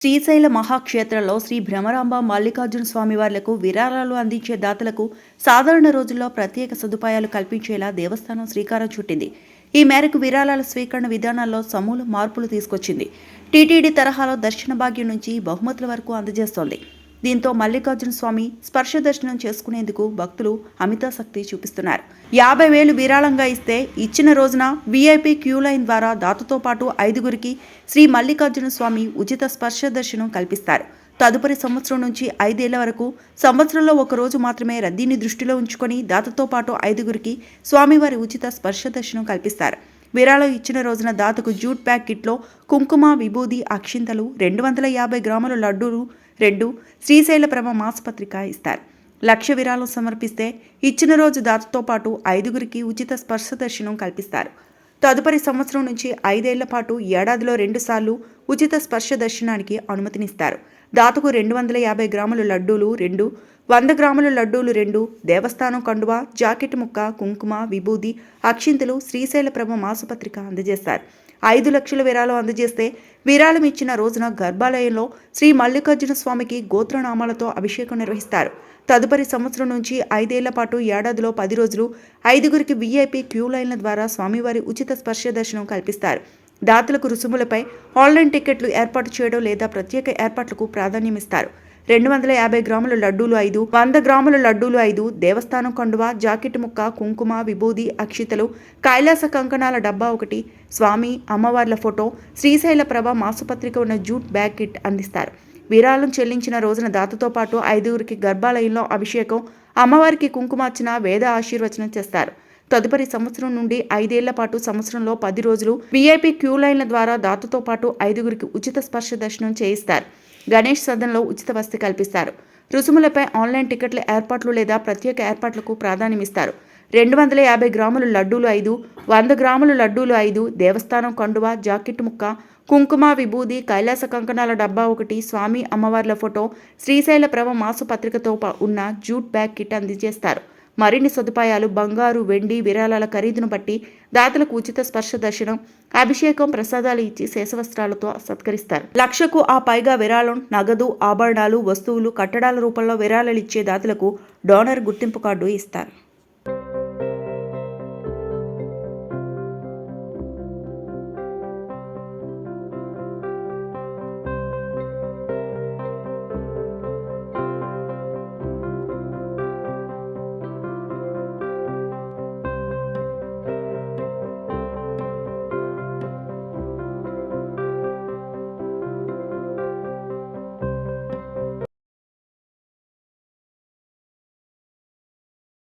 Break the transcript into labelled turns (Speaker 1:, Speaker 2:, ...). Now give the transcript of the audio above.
Speaker 1: శ్రీశైల మహాక్షేత్రంలో శ్రీ భ్రమరాంబ మల్లికార్జున స్వామివార్లకు విరాళాలు అందించే దాతలకు సాధారణ రోజుల్లో ప్రత్యేక సదుపాయాలు కల్పించేలా దేవస్థానం శ్రీకారం చుట్టింది. ఈ మేరకు విరాళాల స్వీకరణ విధానాల్లో సమూల మార్పులు తీసుకొచ్చింది. టీటీడీ తరహాలో దర్శన భాగ్యం నుంచి బహుమతుల వరకు అందజేస్తోంది. దీంతో మల్లికార్జున స్వామి స్పర్శ దర్శనం చేసుకునేందుకు భక్తులు అమితాసక్తి చూపిస్తున్నారు. 50,000 విరాళంగా ఇస్తే ఇచ్చిన రోజున వీఐపీ క్యూ లైన్ ద్వారా దాతతో పాటు 5గురికి శ్రీ మల్లికార్జున స్వామి ఉచిత స్పర్శ దర్శనం కల్పిస్తారు. తదుపరి సంవత్సరం నుంచి 5 ఏళ్ల వరకు సంవత్సరంలో ఒక రోజు మాత్రమే రద్దీని దృష్టిలో ఉంచుకొని దాతతో పాటు 5గురికి స్వామివారి ఉచిత స్పర్శ దర్శనం కల్పిస్తారు. విరాళం ఇచ్చిన రోజున దాతకు జూట్ బ్యాగ్ కిట్లో కుంకుమ, విభూది, అక్షింతలు, 250 గ్రాముల లడ్డూలు, 2 శ్రీశైల ప్రభ మాసపత్రిక ఇస్తారు. 1,00,000 విరాళం సమర్పిస్తే ఇచ్చిన రోజు దాతతో పాటు 5గురికి ఉచిత స్పర్శ దర్శనం కల్పిస్తారు. తదుపరి సంవత్సరం నుంచి 5 ఏళ్ల పాటు ఏడాదిలో 2 సార్లు ఉచిత స్పర్శ దర్శనానికి అనుమతినిస్తారు. దాతకు 250 గ్రాముల లడ్డూలు 2, 100 గ్రాముల లడ్డూలు 2, దేవస్థానం కండువా, జాకెట్ ముక్క, కుంకుమ, విభూది, అక్షింతలు, శ్రీశైల ప్రభ మాసపత్రిక అందజేస్తారు. 5 లక్షల విరాళం అందజేస్తే విరాళం ఇచ్చిన రోజున గర్భాలయంలో శ్రీ మల్లికార్జున స్వామికి గోత్రనామాలతో అభిషేకం నిర్వహిస్తారు. తదుపరి సంవత్సరం నుంచి 5 ఏళ్ల పాటు ఏడాదిలో 10 రోజులు 5గురికి వీఐపీ క్యూ లైన్ల ద్వారా స్వామివారి ఉచిత స్పర్శ దర్శనం కల్పిస్తారు. దాతలకు రుసుములపై ఆన్లైన్ టికెట్లు ఏర్పాటు చేయడం లేదా ప్రత్యేక ఏర్పాట్లకు ప్రాధాన్యమిస్తారు. 250 గ్రాముల లడ్డూలు 5, 100 గ్రాముల లడ్డూలు 5, దేవస్థానం కండువా, జాకెట్ ముక్క, కుంకుమ, విభూది, అక్షితలు, కైలాస కంకణాల డబ్బా 1, స్వామి అమ్మవార్ల ఫోటో, శ్రీశైల ప్రభ మాసపత్రిక ఉన్న జూట్ బ్యాగ్ కిట్ అందిస్తారు. విరాళం చెల్లించిన రోజున దాతతో పాటు 5గురికి గర్భాలయంలో అభిషేకం, అమ్మవారికి కుంకుమార్చన, వేద ఆశీర్వచనం చేస్తారు. తదుపరి సంవత్సరం నుండి 5 ఏళ్ల పాటు సంవత్సరంలో 10 రోజులు వీఐపీ క్యూ లైన్ల ద్వారా దాతతో పాటు 5గురికి ఉచిత స్పర్శ దర్శనం చేయిస్తారు. గణేష్ సదన్లో ఉచిత వసతి కల్పిస్తారు. రుసుములపై ఆన్లైన్ టికెట్ల ఏర్పాట్లు లేదా ప్రత్యేక ఏర్పాట్లకు ప్రాధాన్యమిస్తారు. 250 గ్రాముల లడ్డూలు 5, 100 గ్రాముల లడ్డూలు 5, దేవస్థానం కండువా, జాకెట్ ముక్క, కుంకుమ, విభూది, కైలాస కంకణాల డబ్బా 1, స్వామి అమ్మవార్ల ఫోటో, శ్రీశైల ప్రభ మాసు పత్రికతో ఉన్న జూట్ బ్యాగ్ కిట్ అందజేస్తారు. మరిన్ని సదుపాయాలు బంగారు, వెండి విరాళాల ఖరీదును బట్టి దాతలకు ఉచిత స్పర్శ దర్శనం, అభిషేకం, ప్రసాదాలు ఇచ్చి శేషవస్త్రాలతో సత్కరిస్తారు. 1,00,000కు ఆ పైగా విరాళం, నగదు, ఆభరణాలు, వస్తువులు, కట్టడాల రూపంలో విరాళాలు ఇచ్చే దాతలకు డోనర్ గుర్తింపు కార్డు ఇస్తారు.